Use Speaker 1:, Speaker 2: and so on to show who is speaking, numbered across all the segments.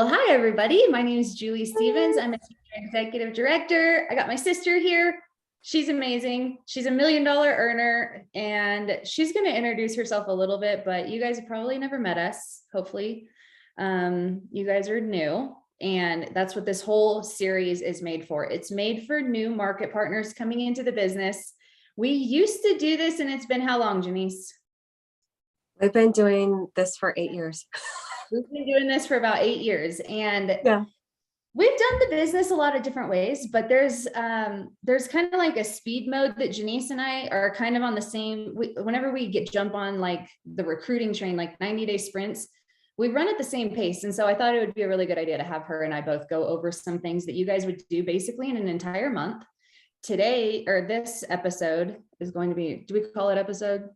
Speaker 1: Well, hi, everybody. My name is Jewely Stevens. I'm a senior executive director. I got my sister here. She's amazing. She's a $1 million earner, and she's going to introduce herself a little bit, but you guys have probably never met us. Hopefully, you guys are new, and that's what this whole series is made for. It's made for new market partners coming into the business. We used to do this, and it's been how long, Janice?
Speaker 2: We've been doing this for 8 years.
Speaker 1: We've been doing this for about 8 years, and
Speaker 2: Yeah.
Speaker 1: we've done the business a lot of different ways, but there's kind of like a speed mode that Janice and I are kind of on the same. Whenever we jump on like the recruiting train, like 90-day sprints, we run at the same pace. And so I thought it would be a really good idea to have her and I both go over some things that you guys would do basically in an entire month. Today, or this episode is going to be, do we call it episode?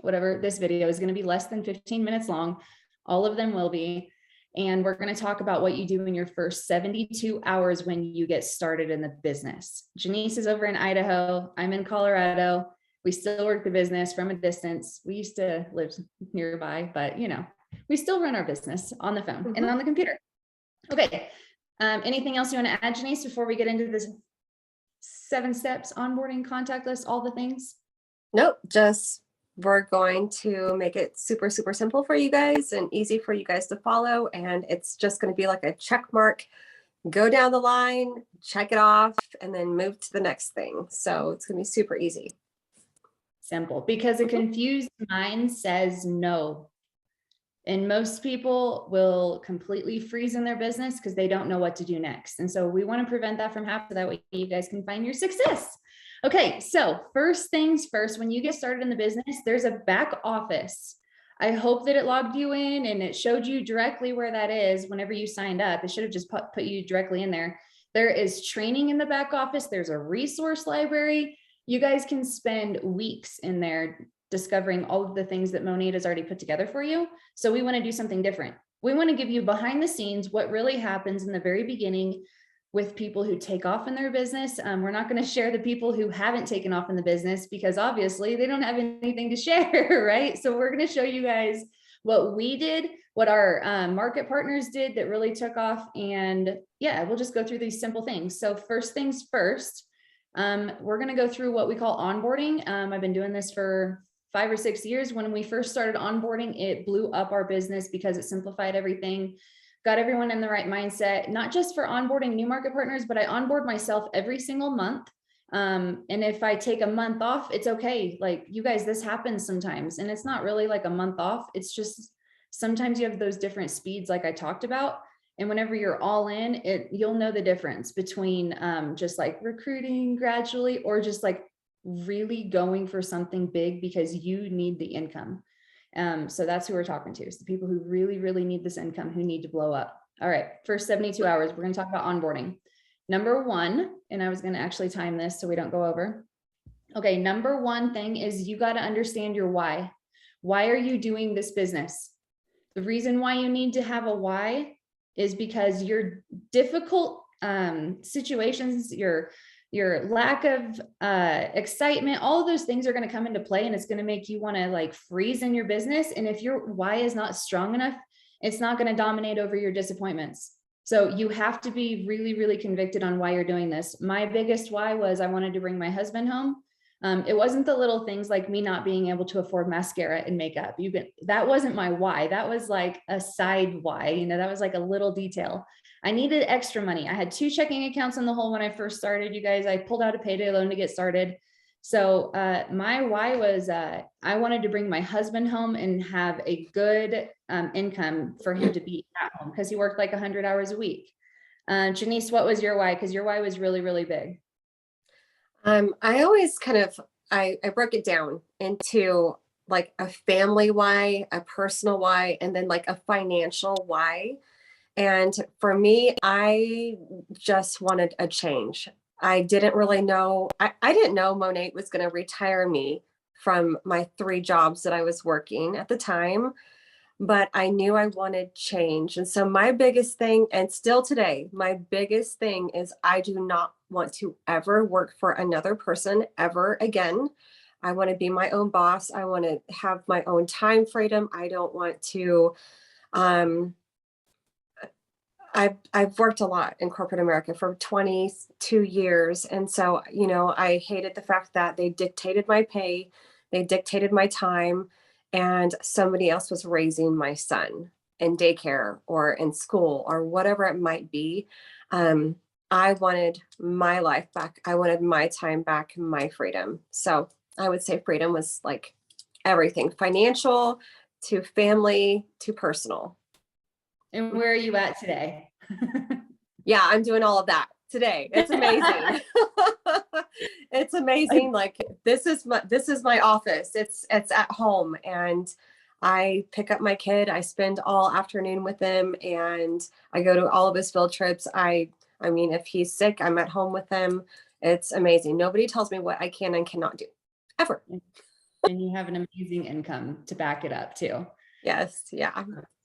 Speaker 1: Whatever, this video is going to be less than 15 minutes long. All of them will be. And we're going to talk about what you do in your first 72 hours when you get started in the business. Janice is over in Idaho. I'm in Colorado. We still work the business from a distance. We used to live nearby, but we still run our business on the phone and on the computer. Okay. Anything else you want to add, Janice, before we get into this 7 steps, onboarding, contact list, all the things?
Speaker 2: Nope, just we're going to make it super, super simple for you guys and easy for you guys to follow. And it's just going to be like a check mark, go down the line, check it off, and then move to the next thing. So it's going to be super easy.
Speaker 1: Simple, because a confused mind says no. And most people will completely freeze in their business because they don't know what to do next. And so we want to prevent that from happening so that way you guys can find your success. Okay, so first things first, when you get started in the business, there's a back office. I hope that it logged you in and it showed you directly where that is whenever you signed up. It should have just put you directly in there. There is training in the back office. There's a resource library. You guys can spend weeks in there discovering all of the things that Monat has already put together for you. So we want to do something different. We want to give you behind the scenes what really happens in the very beginning with people who take off in their business. We're not going to share the people who haven't taken off in the business because obviously they don't have anything to share, right? So we're going to show you guys what we did, what our market partners did that really took off. And yeah, we'll just go through these simple things. So first things first, we're going to go through what we call onboarding. I've been doing this for 5 or 6 years. When we first started onboarding, it blew up our business because it simplified everything. Got everyone in the right mindset, not just for onboarding new market partners, but I onboard myself every single month. And if I take a month off, it's okay. Like you guys, this happens sometimes, and it's not really like a month off. It's just sometimes you have those different speeds like I talked about. And whenever you're all in, you'll know the difference between just like recruiting gradually or just like really going for something big because you need the income. So that's who we're talking to. It's the people who really, really need this income, who need to blow up. All right, first 72 hours, we're going to talk about onboarding. Number one, and I was going to actually time this so we don't go over. Okay, number one thing is you got to understand your why. Why are you doing this business? The reason why you need to have a why is because your difficult situations, your lack of excitement, all of those things are going to come into play, and it's going to make you want to like freeze in your business. And if your why is not strong enough, it's not going to dominate over your disappointments. So you have to be really, really convicted on why you're doing this. My biggest why was I wanted to bring my husband home. It wasn't the little things like me not being able to afford mascara and makeup. That wasn't my why. That was like a side why, that was like a little detail. I needed extra money. I had 2 checking accounts in the hole when I first started, you guys. I pulled out a payday loan to get started. So my why was I wanted to bring my husband home and have a good income for him to be at home because he worked like 100 hours a week. Janice, what was your why? Because your why was really, really big.
Speaker 2: I always I broke it down into like a family why, a personal why, and then like a financial why. And for me, I just wanted a change. I didn't really know, I didn't know Monat was going to retire me from my 3 jobs that I was working at the time, but I knew I wanted change. And so my biggest thing, and still today, my biggest thing is I do not want to ever work for another person ever again. I want to be my own boss. I want to have my own time freedom. I don't want to, I've worked a lot in corporate America for 22 years. And so, I hated the fact that they dictated my pay, they dictated my time, and somebody else was raising my son in daycare or in school or whatever it might be. Um, I wanted my life back. I wanted my time back, my freedom. So I would say freedom was like everything, financial to family to personal.
Speaker 1: And where are you at today?
Speaker 2: Yeah, I'm doing all of that today. It's amazing. It's amazing. Like this is my office. It's at home, and I pick up my kid. I spend all afternoon with him, and I go to all of his field trips. I mean, if he's sick, I'm at home with him. It's amazing. Nobody tells me what I can and cannot do ever.
Speaker 1: And you have an amazing income to back it up too.
Speaker 2: Yes. Yeah.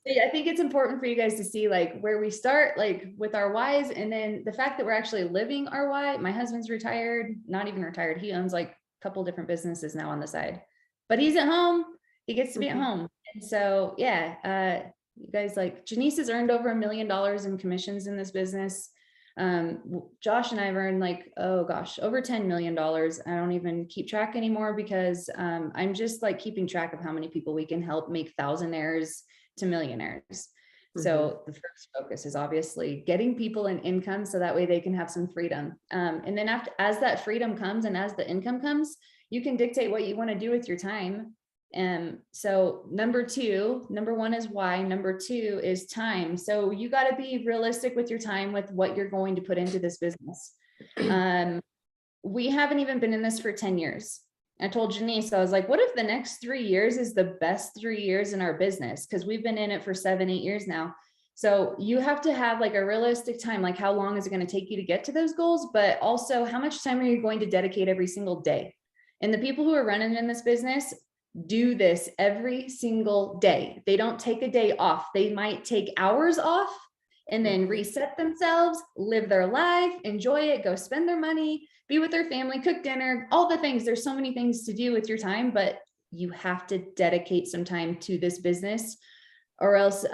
Speaker 1: I think it's important for you guys to see like where we start, like with our whys, and then the fact that we're actually living our why. My husband's retired, not even retired. He owns like a couple different businesses now on the side, but he's at home. He gets to be at home. And so, yeah, you guys, like Janice has earned over $1 million in commissions in this business. Josh and I have earned like, oh gosh, over $10 million. I don't even keep track anymore because I'm just like keeping track of how many people we can help make thousandaires to millionaires. So the first focus is obviously getting people an income so that way they can have some freedom. And then as that freedom comes and as the income comes, you can dictate what you want to do with your time. So number one is why. Number two is time. So you got to be realistic with your time, with what you're going to put into this business. We haven't even been in this for 10 years. I told Janice, I was like, what if the next 3 years is the best 3 years in our business? Because we've been in it for 7-8 years now. So you have to have like a realistic time, like how long is it going to take you to get to those goals, but also how much time are you going to dedicate every single day? And the people who are running in this business do this every single day. They don't take a day off. They might take hours off and then reset themselves, live their life, enjoy it, go spend their money, be with their family, cook dinner, all the things. There's so many things to do with your time, but you have to dedicate some time to this business or else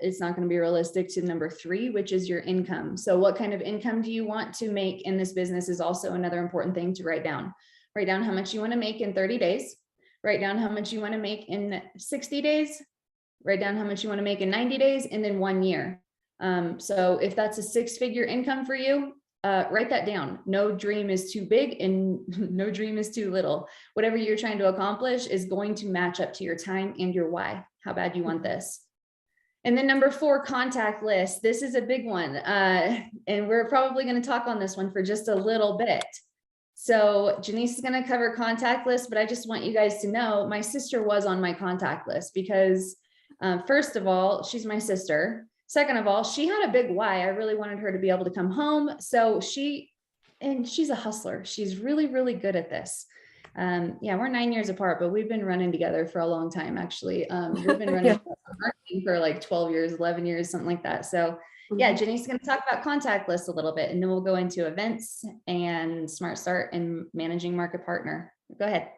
Speaker 1: it's not going to be realistic to number 3, which is your income. So what kind of income do you want to make in this business is also another important thing to write down. Write down how much you want to make in 30 days. Write down how much you want to make in 60 days. Write down how much you want to make in 90 days and then 1 year. So if that's a 6-figure income for you, write that down. No dream is too big and no dream is too little. Whatever you're trying to accomplish is going to match up to your time and your why, how bad you want this. And then number 4, contact list. This is a big one. And we're probably going to talk on this one for just a little bit. So Janice is going to cover contact list, but I just want you guys to know my sister was on my contact list because first of all, she's my sister. Second of all, she had a big why. I really wanted her to be able to come home. So she's a hustler. She's really, really good at this. Yeah, we're 9 years apart, but we've been running together for a long time, actually. We've been running for like 12 years, 11 years, something like that. So yeah, Jenny's going to talk about contact lists a little bit, and then we'll go into events and Smart Start and managing market partner. Go ahead.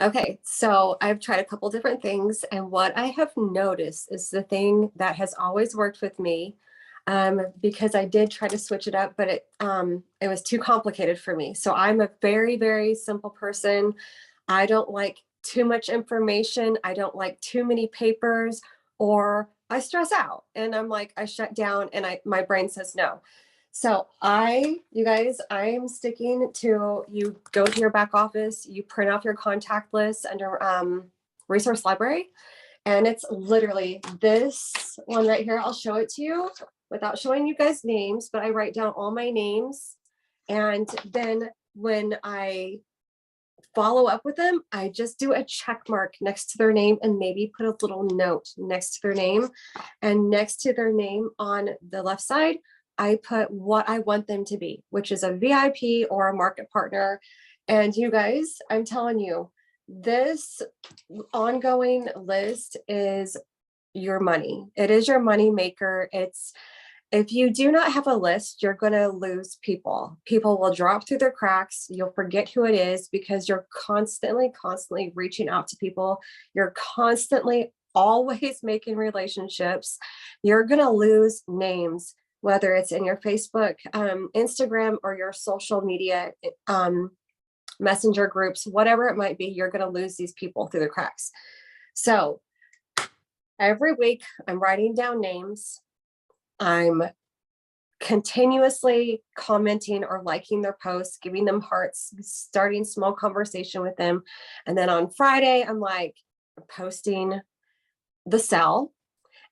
Speaker 2: Okay, so I've tried a couple different things, and what I have noticed is the thing that has always worked with me, because I did try to switch it up, but it was too complicated for me. So I'm a very, very simple person. I don't like too much information. I don't like too many papers, or I stress out and I'm like, I shut down and my brain says no. So you guys, I'm sticking to, you go to your back office, you print off your contact list under resource library. And it's literally this one right here. I'll show it to you without showing you guys names, but I write down all my names. And then when I follow up with them, I just do a check mark next to their name and maybe put a little note next to their name. And next to their name on the left side, I put what I want them to be, which is a VIP or a market partner. And you guys, I'm telling you, this ongoing list is your money. It is your money maker. If you do not have a list, you're going to lose people. People will drop through their cracks. You'll forget who it is because you're constantly reaching out to people. You're constantly always making relationships. You're going to lose names whether it's in your Facebook, Instagram, or your social media, messenger groups, whatever it might be, you're going to lose these people through the cracks. So every week I'm writing down names. I'm continuously commenting or liking their posts, giving them hearts, starting small conversation with them. And then on Friday, I'm like posting the sell.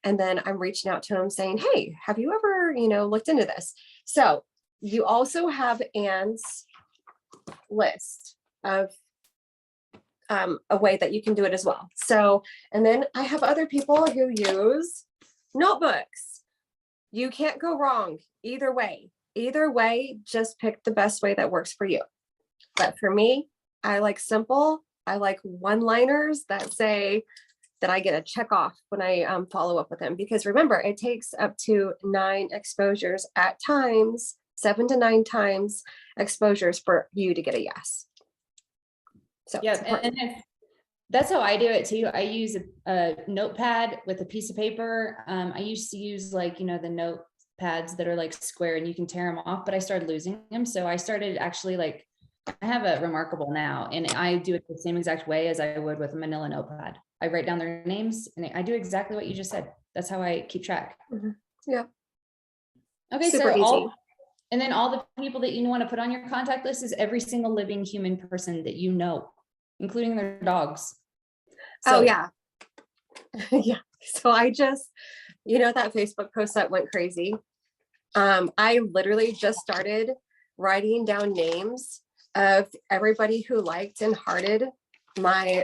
Speaker 2: And then I'm reaching out to them saying, hey, have you ever, looked into this? So you also have Anne's list of a way that you can do it as well. So, and then I have other people who use notebooks. You can't go wrong either way. Either way, just pick the best way that works for you. But for me, I like simple. I like one-liners that say that I get a check off when I follow up with them. Because remember, it takes up to 9 exposures at times, 7 to 9 times exposures for you to get a yes. So
Speaker 1: yeah, and that's how I do it too. I use a notepad with a piece of paper. I used to use like, the notepads that are like square and you can tear them off, but I started losing them. So I started actually like, I have a Remarkable now, and I do it the same exact way as I would with a manila notepad. I write down their names and I do exactly what you just said. That's how I keep track.
Speaker 2: Mm-hmm. Yeah.
Speaker 1: Okay.
Speaker 2: Super
Speaker 1: So
Speaker 2: easy.
Speaker 1: and then all the people that you want to put on your contact list is every single living human person that you know, including their dogs.
Speaker 2: So, oh yeah. Yeah. So I just, that Facebook post that went crazy. I literally just started writing down names of everybody who liked and hearted my,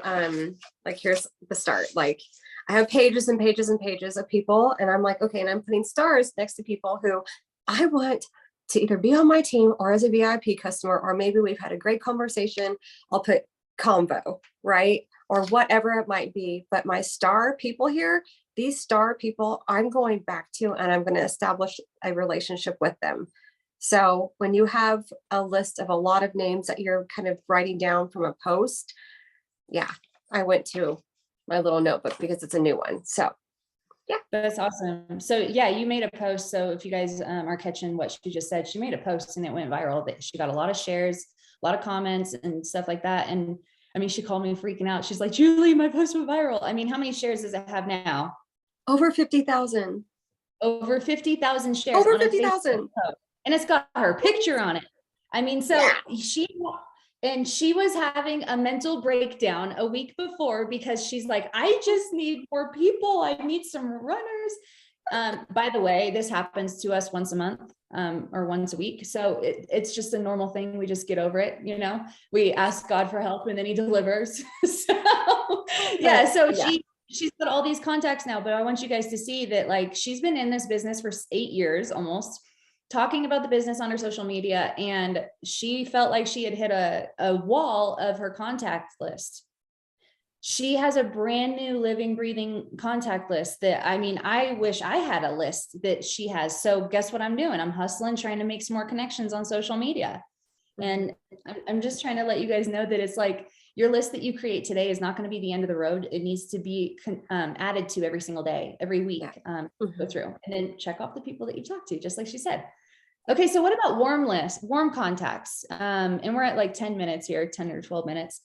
Speaker 2: like, here's the start. Like, I have pages and pages and pages of people, and I'm like, okay, and I'm putting stars next to people who I want to either be on my team or as a VIP customer, or maybe we've had a great conversation. I'll put combo, right? Or whatever it might be. But my star people here, these star people, I'm going back to, and I'm going to establish a relationship with them. So when you have a list of a lot of names that you're kind of writing down from a post, yeah, I went to my little notebook because it's a new one. So yeah,
Speaker 1: that's awesome. So yeah, you made a post. So if you guys are catching what she just said, she made a post and it went viral. That she got a lot of shares, a lot of comments and stuff like that. And I mean, she called me freaking out. She's like, Jewely, my post went viral. I mean, how many shares does it have now?
Speaker 2: Over 50,000.
Speaker 1: Over 50,000 shares.
Speaker 2: Over
Speaker 1: on
Speaker 2: 50,000.
Speaker 1: a Facebook post. And it's got her picture on it. I mean, so yeah. She was having a mental breakdown a week before because she's like, I just need more people. I need some runners. By the way, this happens to us once a month or once a week. So it's just a normal thing. We just get over it. We ask God for help and then he delivers. So yeah. So she's got all these contacts now, but I want you guys to see that like, she's been in this business for 8 years, almost talking about the business on her social media. And she felt like she had hit a wall of her contact list. She has a brand new living, breathing contact list that, I mean, I wish I had a list that she has. So guess what I'm doing? I'm hustling, trying to make some more connections on social media. And I'm just trying to let you guys know that it's like your list that you create today is not going to be the end of the road. It needs to be added to every single day, every week, go through and then check off the people that you talk to, just like she said. Okay. So what about warm contacts? And we're at like 10 minutes here, 10 or 12 minutes.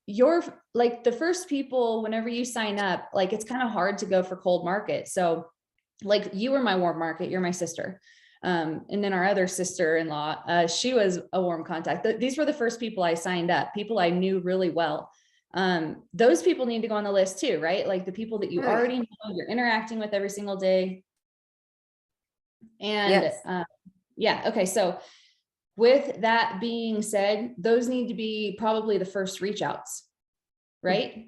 Speaker 1: You're like the first people, whenever you sign up, like it's kind of hard to go for cold market. So like you were my warm market, you're my sister. And then our other sister-in-law, she was a warm contact. These were the first people I signed up, people I knew really well. Those people need to go on the list too, right? Like the people that you already know, you're interacting with every single day. And yes. Yeah. Okay. So with that being said, those need to be probably the first reach outs, right?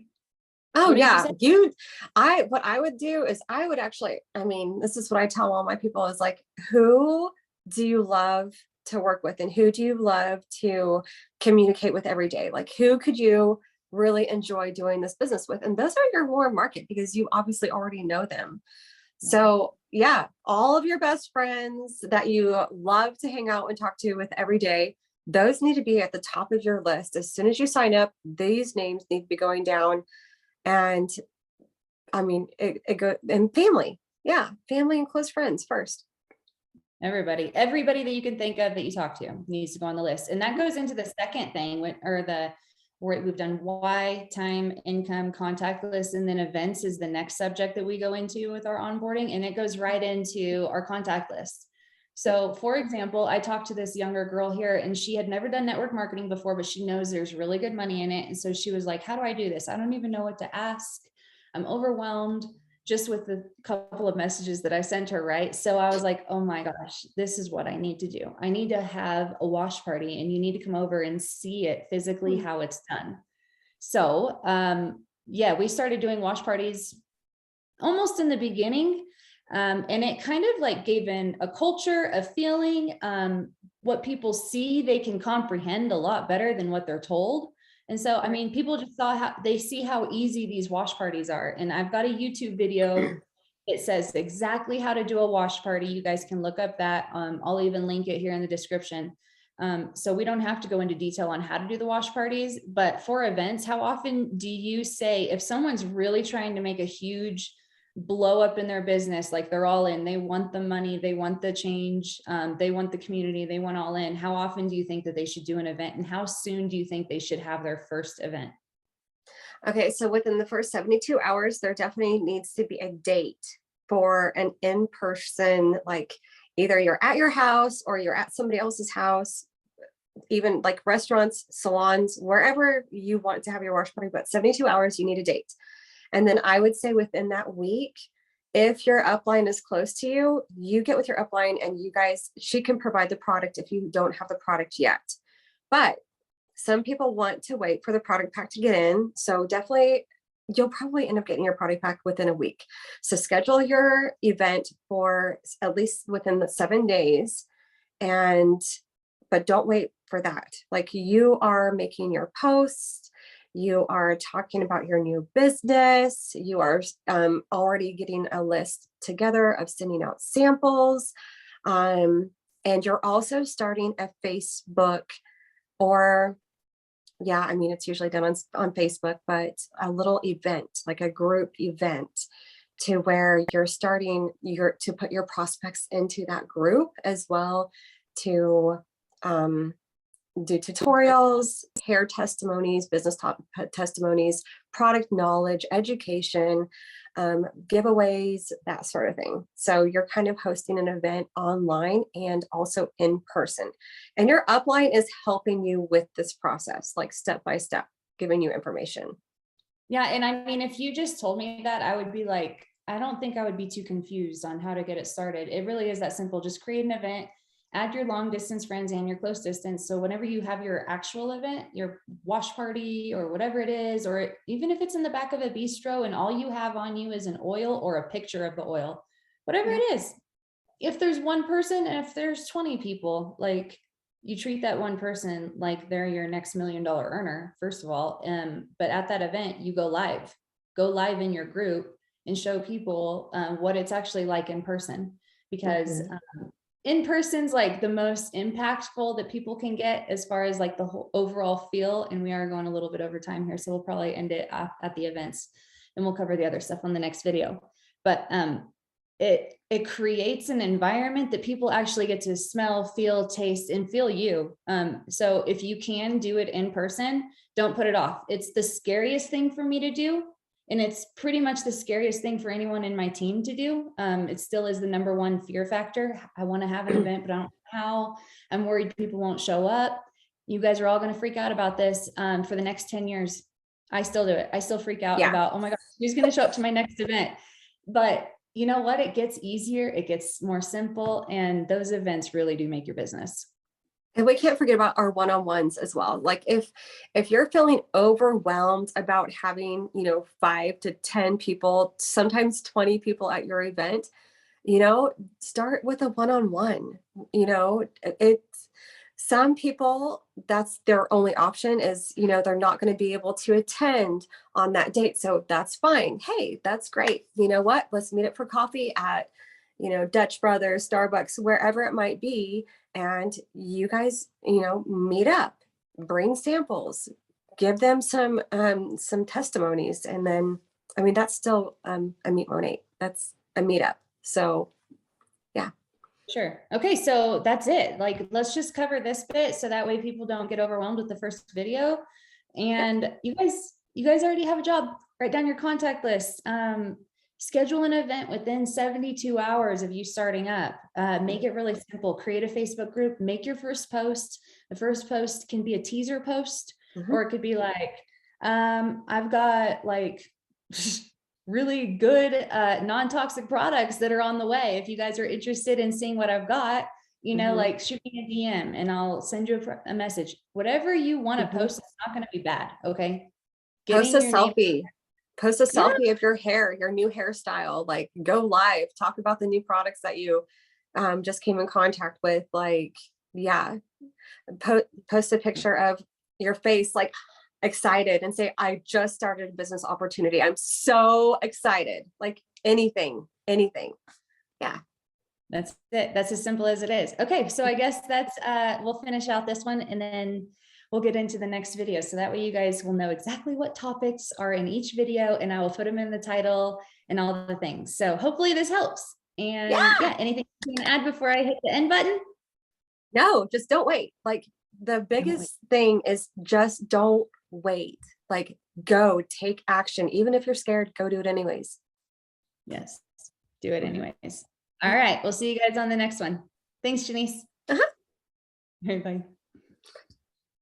Speaker 2: Oh yeah. What I would do is I would actually, I mean, this is what I tell all my people is like, who do you love to work with and who do you love to communicate with every day? Like who could you really enjoy doing this business with? And those are your warm market because you obviously already know them. So yeah, all of your best friends that you love to hang out and talk to with every day, those need to be at the top of your list. As soon as you sign up, these names need to be going down. And I mean, it goes and family. Yeah. Family and close friends first.
Speaker 1: Everybody that you can think of that you talk to needs to go on the list. And that goes into the second thing, where we've done why, time, income, contact list, and then events is the next subject that we go into with our onboarding. And it goes right into our contact list. So for example, I talked to this younger girl here and she had never done network marketing before, but she knows there's really good money in it. And so she was like, how do I do this? I don't even know what to ask. I'm overwhelmed just with the couple of messages that I sent her, right? So I was like, oh my gosh, this is what I need to do. I need to have a wash party and you need to come over and see it physically, how it's done. So yeah, we started doing wash parties almost in the beginning. And it kind of like gave in a culture, a feeling, what people see, they can comprehend a lot better than what they're told. And so, I mean, people just saw how they see how easy these wash parties are. And I've got a YouTube video. It says exactly how to do a wash party. You guys can look up that. I'll even link it here in the description. So we don't have to go into detail on how to do the wash parties, but for events, how often do you say, if someone's really trying to make a huge blow up in their business, like they're all in, they want the money, they want the change, they want the community, they want all in, how often do you think that they should do an event, and how soon do you think they should have their first event?
Speaker 2: Okay, so within the first 72 hours, there definitely needs to be a date for an in-person, like either you're at your house or you're at somebody else's house, even like restaurants, salons, wherever you want to have your wash party, but 72 hours, you need a date. And then I would say within that week, if your upline is close to you, you get with your upline and you guys, she can provide the product if you don't have the product yet. But some people want to wait for the product pack to get in. So definitely, you'll probably end up getting your product pack within a week. So schedule your event for at least within the 7 days. But don't wait for that. Like, you are making your posts, you are talking about your new business, you are already getting a list together of sending out samples. And you're also starting a Facebook, or yeah, I mean, it's usually done on Facebook, but a little event, like a group event, to where you're starting to put your prospects into that group as well, to do tutorials, hair testimonies, business testimonies, product knowledge, education, giveaways, that sort of thing. So you're kind of hosting an event online and also in person. And your upline is helping you with this process, like step by step, giving you information.
Speaker 1: Yeah. And I mean, if you just told me that, I would be like, I don't think I would be too confused on how to get it started. It really is that simple. Just create an event, add your long distance friends and your close distance. So whenever you have your actual event, your wash party or whatever it is, or even if it's in the back of a bistro and all you have on you is an oil or a picture of the oil, whatever it is, if there's one person and if there's 20 people, like, you treat that one person like they're your next $1 million earner, first of all. But at that event, you go live in your group and show people what it's actually like in person, because in person's like the most impactful that people can get as far as like the whole overall feel. And we are going a little bit over time here, so we'll probably end it at the events and we'll cover the other stuff on the next video. But it creates an environment that people actually get to smell, feel, taste, and feel you. So if you can do it in person, don't put it off. It's the scariest thing for me to do. And it's pretty much the scariest thing for anyone in my team to do. It still is the #1 fear factor. I want to have an event, but I don't know how. I'm worried people won't show up. You guys are all going to freak out about this for the next 10 years. I still do it. I still freak out about, oh my God, who's going to show up to my next event? But you know what? It gets easier. It gets more simple. And those events really do make your business.
Speaker 2: And we can't forget about our one-on-ones as well. Like if you're feeling overwhelmed about having, 5 to 10 people, sometimes 20 people at your event, start with a one-on-one. It's some people, that's their only option is, they're not going to be able to attend on that date. So that's fine. Hey, that's great. You know what? Let's meet up for coffee at, Dutch Brothers, Starbucks, wherever it might be. And you guys, meet up, bring samples, give them some testimonies. And then, I mean, that's still a Meet Monat. That's a meetup. So yeah.
Speaker 1: Sure. Okay, so that's it. Like, let's just cover this bit so that way people don't get overwhelmed with the first video.
Speaker 2: Yep.
Speaker 1: And you guys already have a job. Write down your contact list. Schedule an event within 72 hours of you starting up. Make it really simple. Create a Facebook group. Make your first post. The first post can be a teaser post,
Speaker 2: Mhm.
Speaker 1: or it could be like, I've got like really good non-toxic products that are on the way. If you guys are interested in seeing what I've got, you know,
Speaker 2: Mhm.
Speaker 1: like shoot me a DM and I'll send you a message. Whatever you want to
Speaker 2: Mhm.
Speaker 1: post, it's not going to be bad. Okay.
Speaker 2: Post a
Speaker 1: Getting your name.
Speaker 2: selfie. Post a
Speaker 1: Yeah.
Speaker 2: selfie of your hair, your new hairstyle. Like, go live. Talk about the new products that you just came in contact with. Like, yeah. Post a picture of your face, like excited, and say, I just started a business opportunity. I'm so excited. Like, anything. Yeah.
Speaker 1: That's it. That's as simple as it is. Okay. So I guess that's, we'll finish out this one and then we'll get into the next video. So that way you guys will know exactly what topics are in each video and I will put them in the title and all the things. So hopefully this helps. And
Speaker 2: Yeah.
Speaker 1: yeah, anything you can add before I hit the end button?
Speaker 2: No, just don't wait. Like, the
Speaker 1: Don't wait.
Speaker 2: biggest thing is just don't wait. Like, go take action. Even if you're scared, go do it anyways.
Speaker 1: Yes. Do it
Speaker 2: Mhm.
Speaker 1: anyways. All right. We'll see you guys on the next one. Thanks, Janice.
Speaker 2: Uh-huh.
Speaker 1: Bye.